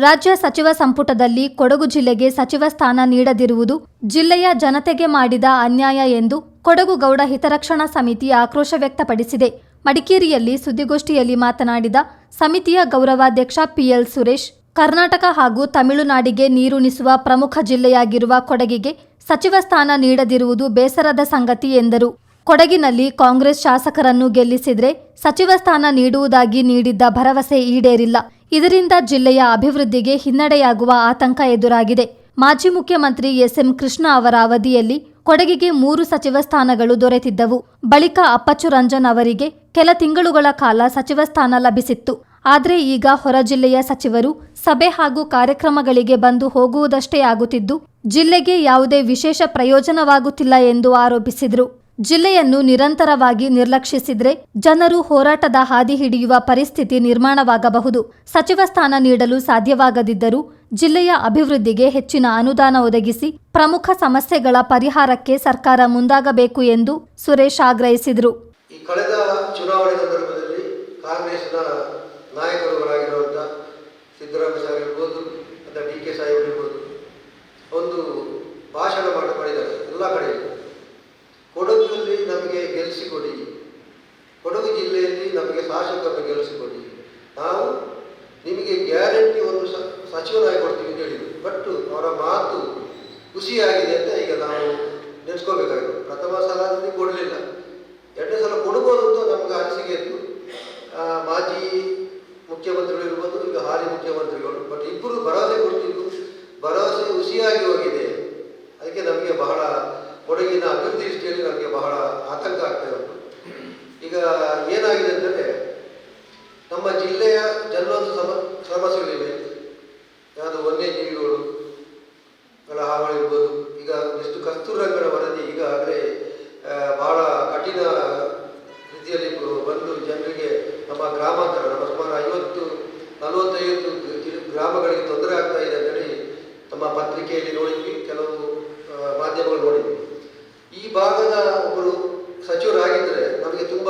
ರಾಜ್ಯ ಸಚಿವ ಸಂಪುಟದಲ್ಲಿ ಕೊಡಗು ಜಿಲ್ಲೆಗೆ ಸಚಿವ ಸ್ಥಾನ ನೀಡದಿರುವುದು ಜಿಲ್ಲೆಯ ಜನತೆಗೆ ಮಾಡಿದ ಅನ್ಯಾಯ ಎಂದು ಕೊಡಗು ಗೌಡ ಹಿತರಕ್ಷಣಾ ಸಮಿತಿ ಆಕ್ರೋಶ ವ್ಯಕ್ತಪಡಿಸಿದೆ. ಮಡಿಕೇರಿಯಲ್ಲಿ ಸುದ್ದಿಗೋಷ್ಠಿಯಲ್ಲಿ ಮಾತನಾಡಿದ ಸಮಿತಿಯ ಗೌರವಾಧ್ಯಕ್ಷ ಪಿಎಲ್ ಸುರೇಶ್, ಕರ್ನಾಟಕ ಹಾಗೂ ತಮಿಳುನಾಡಿಗೆ ನೀರುಣಿಸುವ ಪ್ರಮುಖ ಜಿಲ್ಲೆಯಾಗಿರುವ ಕೊಡಗಿಗೆ ಸಚಿವ ಸ್ಥಾನ ನೀಡದಿರುವುದು ಬೇಸರದ ಸಂಗತಿ ಎಂದರು. ಕೊಡಗಿನಲ್ಲಿ ಕಾಂಗ್ರೆಸ್ ಶಾಸಕರನ್ನು ಗೆಲ್ಲಿಸಿದ್ರೆ ಸಚಿವ ಸ್ಥಾನ ನೀಡುವುದಾಗಿ ನೀಡಿದ್ದ ಭರವಸೆ ಈಡೇರಿಲ್ಲ. ಇದರಿಂದ ಜಿಲ್ಲೆಯ ಅಭಿವೃದ್ಧಿಗೆ ಹಿನ್ನಡೆಯಾಗುವ ಆತಂಕ ಎದುರಾಗಿದೆ. ಮಾಜಿ ಮುಖ್ಯಮಂತ್ರಿ ಎಸ್.ಎಂ. ಕೃಷ್ಣ ಅವರ ಅವಧಿಯಲ್ಲಿ ಕೊಡಗಿಗೆ 3 ಸಚಿವ ಸ್ಥಾನಗಳು ದೊರೆತಿದ್ದವು. ಬಳಿಕ ಅಪ್ಪಚ್ಚು ರಂಜನ್ ಅವರಿಗೆ ಕೆಲ ತಿಂಗಳುಗಳ ಕಾಲ ಸಚಿವ ಸ್ಥಾನ ಲಭಿಸಿತ್ತು. ಆದರೆ ಈಗ ಹೊರ ಜಿಲ್ಲೆಯ ಸಚಿವರು ಸಭೆ ಹಾಗೂ ಕಾರ್ಯಕ್ರಮಗಳಿಗೆ ಬಂದು ಹೋಗುವುದಷ್ಟೇ ಆಗುತ್ತಿದ್ದು ಜಿಲ್ಲೆಗೆ ಯಾವುದೇ ವಿಶೇಷ ಪ್ರಯೋಜನವಾಗುತ್ತಿಲ್ಲ ಎಂದು ಆರೋಪಿಸಿದರು. ಜಿಲ್ಲೆಯನ್ನು ನಿರಂತರವಾಗಿ ನಿರ್ಲಕ್ಷಿಸಿದ್ರೆ ಜನರು ಹೋರಾಟದ ಹಾದಿ ಹಿಡಿಯುವ ಪರಿಸ್ಥಿತಿ ನಿರ್ಮಾಣವಾಗಬಹುದು. ಸಚಿವ ಸ್ಥಾನ ನೀಡಲು ಸಾಧ್ಯವಾಗದಿದ್ದರೂ ಜಿಲ್ಲೆಯ ಅಭಿವೃದ್ಧಿಗೆ ಹೆಚ್ಚಿನ ಅನುದಾನ ಒದಗಿಸಿ ಪ್ರಮುಖ ಸಮಸ್ಯೆಗಳ ಪರಿಹಾರಕ್ಕೆ ಸರ್ಕಾರ ಮುಂದಾಗಬೇಕು ಎಂದು ಸುರೇಶ್ ಆಗ್ರಹಿಸಿದರು. ಈ ಕಳೆದ ಚುನಾವಣೆ ಸಂದರ್ಭದಲ್ಲಿ ಕಾಂಗ್ರೆಸ್ನ ನಾಯಕರುಗಳಾಗಿರುವಂತಹ ಸಿದ್ದರಾಮಯ್ಯ ಸಾಹೇಬ್ ಇರ್ಬೋದು ಅಥವಾ ಡಿ ಕೆ ಸಾಹೇಬ್ ಇರ್ಬೋದು ಒಂದು ಭಾಷಣ ಮಾಡಿದ್ದಾರೆ ಎಲ್ಲ ಕಡೆಯಲ್ಲಿ. ಕೊಡಗಿನಲ್ಲಿ ನಮಗೆ ಗೆಲ್ಲಿಸಿಕೊಡಿ, ಕೊಡಗು ಜಿಲ್ಲೆಯಲ್ಲಿ ನಮಗೆ ಶಾಸಕರನ್ನು ಗೆಲ್ಲಿಸಿಕೊಡಿ, ನಾವು ನಿಮಗೆ ಗ್ಯಾರಂಟಿ ಒಂದು ಸಚಿವರಾಗಿ ಕೊಡ್ತೀವಿ ಅಂತ ಹೇಳಿದರು. ಬಟ್ ಅವರ ಮಾತು ಖುಷಿಯಾಗಿದೆ ಅಂತ ಈಗ ನಾವು ನೆನೆಸ್ಕೋಬೇಕಾಗಿದೆ. ಪ್ರಥಮ ಸಲದಲ್ಲಿ ಕೊಡಲಿಲ್ಲ, ಎರಡನೇ ಸಲ ಕೊಡ್ಬೋದು ಅಂತ ನಮ್ಗೆ ಅನಿಸಿಕೆ ಇತ್ತು. ಮಾಜಿ ಮುಖ್ಯಮಂತ್ರಿಗಳು ಇರ್ಬೋದು, ಈಗ ಹಾಲಿ ಮುಖ್ಯಮಂತ್ರಿಗಳು, ಬಟ್ ಇಬ್ಬರು ಭರವಸೆ ಕೊಡ್ತಿದ್ದು ಭರವಸೆ ಹುಸಿಯಾಗಿ ಹೋಗಿದೆ. ಅದಕ್ಕೆ ನಮಗೆ ಬಹಳ ಕೊಡಗಿನ ಅಭಿವೃದ್ಧಿ ದೃಷ್ಟಿಯಲ್ಲಿ ನಮಗೆ ಬಹಳ ಆತಂಕ ಆಗ್ತಾ ಉಂಟು. ಈಗ ಏನಾಗಿದೆ ಅಂದರೆ ನಮ್ಮ ಜಿಲ್ಲೆಯ ಜಲವಂತ ಸಮಸ್ಯೆಗಳಿವೆ. ಯಾವುದು ವನ್ಯಜೀವಿಗಳು ಹಾವಳಿ ಇರ್ಬೋದು. ಈಗ ಎಷ್ಟು ಕಸ್ತೂರಂಗನ ವರದಿ ಈಗಾಗಲೇ ಬಹಳ ಕಠಿಣ ರೀತಿಯಲ್ಲಿ ಬಂದು ಜನರಿಗೆ ನಮ್ಮ ಗ್ರಾಮಾಂತರ ನಮ್ಮ ಸುಮಾರು 50-45 ಗ್ರಾಮಗಳಿಗೆ ತೊಂದರೆ ಆಗ್ತಾ ಇದೆ ಅಂತೇಳಿ ನಮ್ಮ ಪತ್ರಿಕೆಯಲ್ಲಿ ನೋಡಿದ್ವಿ, ಕೆಲವು ಮಾಧ್ಯಮಗಳು ನೋಡಿದ್ವಿ. ಈ ಭಾಗದ ಒಬ್ಬರು ಸಚಿವರಾಗಿದ್ದರೆ ನಮಗೆ ತುಂಬ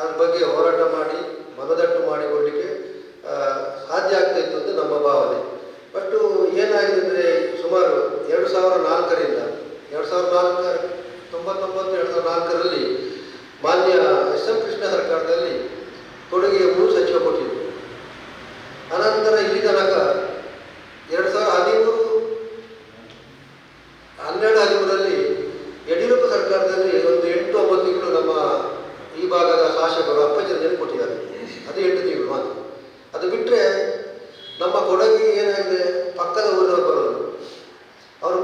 ಅದ್ರ ಬಗ್ಗೆ ಹೋರಾಟ ಮಾಡಿ ಮನದಟ್ಟು ಮಾಡಿಕೊಳ್ಳಲಿಕ್ಕೆ ಸಾಧ್ಯ ಆಗ್ತಾ ಇತ್ತು ಅಂತ ನಮ್ಮ ಭಾವನೆ. ಬಟ್ ಏನಾಗಿದೆ ಅಂದರೆ ಸುಮಾರು 2004ರಿಂದ 2004ರಲ್ಲಿ ಮಾನ್ಯ ಎಸ್.ಎಂ. ಕೃಷ್ಣ ಸರ್ಕಾರದಲ್ಲಿ ಕೊಡಗಿಗೆ 3 ಸಚಿವ ಕೊಟ್ಟಿದ್ದರು. ಅನಂತರ ಇಲ್ಲಿ ತನಕ 2012-13ರಲ್ಲಿ ಯಡಿಯೂರಪ್ಪ ಸರ್ಕಾರದಲ್ಲಿ ಒಂದು 8-9 ತಿಂಗಳು ನಮ್ಮ ಈ ಭಾಗದ ಶಾಸಕರು ಅಪ್ಪಚ್ಚು ರಂಜನ್ ಕೊಟ್ಟಿದ್ದಾರೆ. ಅದು 8 ತಿಂಗಳು ಮಾತ್ರ. ಅದು ಬಿಟ್ಟರೆ ನಮ್ಮ ಕೊಡಗಿಗೆ ಏನಾಗಿದೆ, ಪಕ್ಕದ ಊರಿನವರು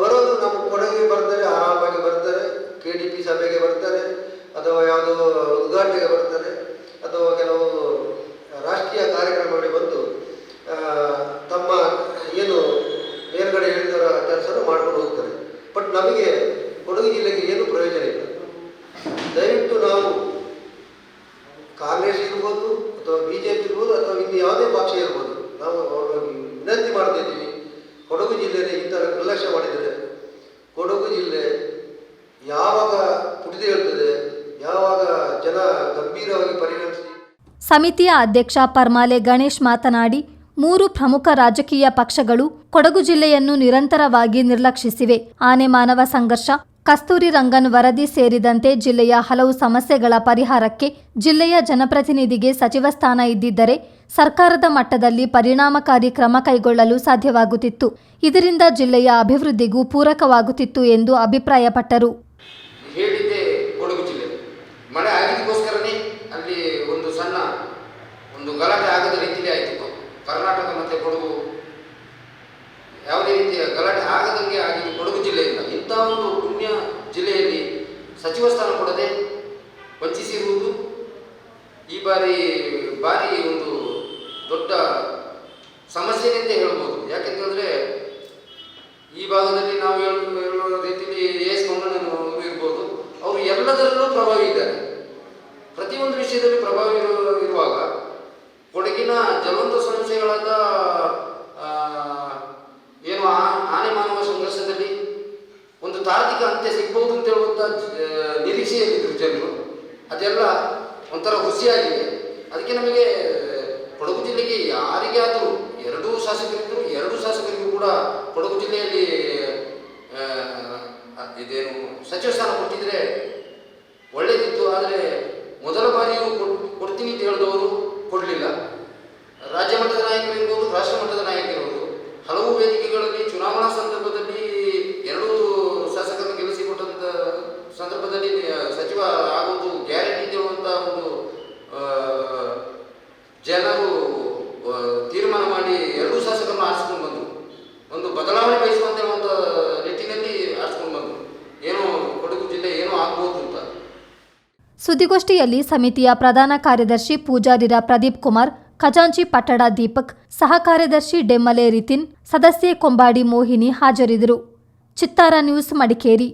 ಬರೋದು ನಮ್ಮ ಕೊಡಗಿಗೆ ಬರ್ತಾರೆ, ಆರಾಮಾಗಿ ಬರ್ತಾರೆ, KDP ಸಭೆಗೆ ಬರ್ತಾರೆ, ಅಥವಾ ಯಾವುದೋ ಉದ್ಘಾಟನೆಗೆ ಬರ್ತಾರೆ, ಅಥವಾ ಕೆಲವು ರಾಷ್ಟ್ರೀಯ ಕಾರ್ಯಕ್ರಮಗಳಿಗೆ ಬಂದು ತಮ್ಮ ಏನು ಮೇಲ್ಗಡೆ ಹೇಳಿದರ ಕೆಲಸನ ಮಾಡ್ಕೊಂಡು ಹೋಗ್ತಾರೆ. ಬಟ್ ನಮಗೆ ಕೊಡಗು ಜಿಲ್ಲೆಗೆ ಏನು ಪ್ರಯೋಜನ ಇಲ್ಲ. ದಯವಿಟ್ಟು ನಾವು ಕಾಂಗ್ರೆಸ್ ಇರ್ಬೋದು ಅಥವಾ BJP ಇರ್ಬೋದು ಅಥವಾ ಇನ್ನು ಯಾವುದೇ ಪಕ್ಷ ಇರ್ಬೋದು, ನಾವು ವಿನಂತಿ ಮಾಡ್ತಿದ್ದೀವಿ, ಕೊಡಗು ಜಿಲ್ಲೆಯಲ್ಲಿ ಈ ಥರ ನಿರ್ಲಕ್ಷ್ಯ ಮಾಡಿದರೆ ಕೊಡಗು ಜಿಲ್ಲೆ ಯಾವಾಗ ಪುಟಿದೇಳುತ್ತದೆ, ಯಾವಾಗ ಜನ ಗಂಭೀರವಾಗಿ ಪರಿಗಣಿಸಿ. ಸಮಿತಿಯ ಅಧ್ಯಕ್ಷ ಪರ್ಮಾಲೆ ಗಣೇಶ್ ಮಾತನಾಡಿ, 3 ಪ್ರಮುಖ ರಾಜಕೀಯ ಪಕ್ಷಗಳು ಕೊಡಗು ಜಿಲ್ಲೆಯನ್ನು ನಿರಂತರವಾಗಿ ನಿರ್ಲಕ್ಷಿಸಿವೆ. ಆನೆ ಮಾನವ ಸಂಘರ್ಷ, ಕಸ್ತೂರಿ ರಂಗನ್ ವರದಿ ಸೇರಿದಂತೆ ಜಿಲ್ಲೆಯ ಹಲವು ಸಮಸ್ಯೆಗಳ ಪರಿಹಾರಕ್ಕೆ ಜಿಲ್ಲೆಯ ಜನಪ್ರತಿನಿಧಿಗೆ ಸಚಿವ ಸ್ಥಾನ ಇದ್ದಿದ್ದರೆ ಸರ್ಕಾರದ ಮಟ್ಟದಲ್ಲಿ ಪರಿಣಾಮಕಾರಿ ಕ್ರಮ ಕೈಗೊಳ್ಳಲು ಸಾಧ್ಯವಾಗುತ್ತಿತ್ತು. ಇದರಿಂದ ಜಿಲ್ಲೆಯ ಅಭಿವೃದ್ಧಿಗೂ ಪೂರಕವಾಗುತ್ತಿತ್ತು ಎಂದು ಅಭಿಪ್ರಾಯಪಟ್ಟರು. ಹೇಳಿದ್ದೆ ಕೊಡಗು ಜಿಲ್ಲೆ ಮಳೆ ಆಗಿದ್ದಕ್ಕೋಸ್ಕರನೇ ಅಲ್ಲಿ ಒಂದು ಗಲಾಟೆ ಆಗದ ರೀತಿಯಲ್ಲಿ ಆಯಿತು. ಕರ್ನಾಟಕ ಮತ್ತು ಕೊಡಗು ಯಾವುದೇ ರೀತಿಯ ಗಲಾಟೆ ಆಗದಂಗೆ ಆಗಿದೆ ಕೊಡಗು ಜಿಲ್ಲೆಯಿಂದ. ಇಂಥ ಒಂದು ಪುಣ್ಯ ಜಿಲ್ಲೆಯಲ್ಲಿ ಸಚಿವ ಸ್ಥಾನ ಕೊಡದೆ ವಂಚಿಸಿರುವುದು ಈ ಬಾರಿ ಒಂದು ದೊಡ್ಡ ಸಮಸ್ಯೆ ಅಂತ ಹೇಳ್ಬೋದು. ಯಾಕೆಂತಂದರೆ ಈ ಭಾಗದಲ್ಲಿ ನಾವು ಹೇಳುವ ರೀತಿಯಲ್ಲಿ ಎಸ್ ಮಂಗಣ್ಣನವರು ಇರ್ಬೋದು, ಅವರು ಎಲ್ಲದರಲ್ಲೂ ಪ್ರಭಾವಿ ಇದ್ದಾರೆ. ಪ್ರತಿಯೊಂದು ವಿಷಯದಲ್ಲಿ ಪ್ರಭಾವಿ ಇರುವಾಗ ಕೊಡಗಿನ ಜಲವಂತ ಸಮಸ್ಯೆಗಳಾದ ಏನು ಆನೆ ಮಾನವ ಸಂಘರ್ಷದಲ್ಲಿ ಒಂದು ತಾರ್ಕಿಕ ಅಂತ್ಯ ಸಿಗ್ಬಹುದು ಅಂತ ಹೇಳುವಂಥ ನಿರೀಕ್ಷೆಯಲ್ಲಿದ್ದರು ಜನರು. ಅದೆಲ್ಲ ಒಂಥರ ಹುಸಿಯಾಗಿದೆ. ಅದಕ್ಕೆ ನಮಗೆ ಕೊಡಗು ಜಿಲ್ಲೆಗೆ ಯಾರಿಗಾದರೂ ಎರಡೂ ಶಾಸಕರಿದ್ದರು. ಎರಡೂ ಶಾಸಕರಿಗೂ ಕೂಡ ಕೊಡಗು ಜಿಲ್ಲೆಯಲ್ಲಿ ಇದೇನು ಸಚಿವ ಸ್ಥಾನ ಕೊಟ್ಟಿದ್ರೆ ಒಳ್ಳೆಯದಿತ್ತು. ಆದರೆ ಮೊದಲ ಬಾರಿಯೂ ಕೊಡ್ತೀನಿ ಅಂತ ಹೇಳಿದವರು ಕೊಡಲಿಲ್ಲ. ರಾಜ್ಯ ಮಟ್ಟದ ನಾಯಕರಿರ್ಬೋದು, ರಾಷ್ಟ್ರ ಮಟ್ಟದ ನಾಯಕರಿರ್ಬೋದು, ಹಲವು ವೇದಿಕೆಗಳಲ್ಲಿ ಚುನಾವಣಾ ಸಂದರ್ಭದಲ್ಲಿ ಎರಡೂ ಶಾಸಕರನ್ನು ಗೆಲ್ಲಿಸಿಕೊಟ್ಟಂಥ ಸಂದರ್ಭದಲ್ಲಿ ಸಚಿವ ಆಗೋದು ಗ್ಯಾರಂಟಿ ಹೇಳುವಂಥ ಒಂದು ಜನರು ತೀರ್ಮಾನ ಮಾಡಿ ಎರಡೂ ಶಾಸಕರನ್ನು ಆರಿಸ್ಕೊಂಡು ಬಂದರು. ಒಂದು ಬದಲಾವಣೆ ಬಯಸುವಂತ ಹೇಳುವಂಥ ನಿಟ್ಟಿನಲ್ಲಿ ಆರಿಸ್ಕೊಂಡು ಬಂದರು. ಏನೋ ಕೊಡಗು ಜಿಲ್ಲೆ ಏನೋ ಆಗ್ಬೋದು ಅಂತ. ಸುದ್ದಿಗೋಷ್ಠಿಯಲ್ಲಿ ಸಮಿತಿಯ ಪ್ರಧಾನ ಕಾರ್ಯದರ್ಶಿ ಪೂಜಾರಿರ ಪ್ರದೀಪ್ ಕುಮಾರ್, ಖಜಾಂಚಿ ಪಟ್ಟಡ ದೀಪಕ್, ಸಹ ಕಾರ್ಯದರ್ಶಿ ಡೆಮ್ಮಲೆ ರಿತಿನ್, ಸದಸ್ಯೆ ಕೊಂಬಾಡಿ ಮೋಹಿನಿ ಹಾಜರಿದ್ದರು. ಚಿತ್ತಾರ ನ್ಯೂಸ್, ಮಡಿಕೇರಿ.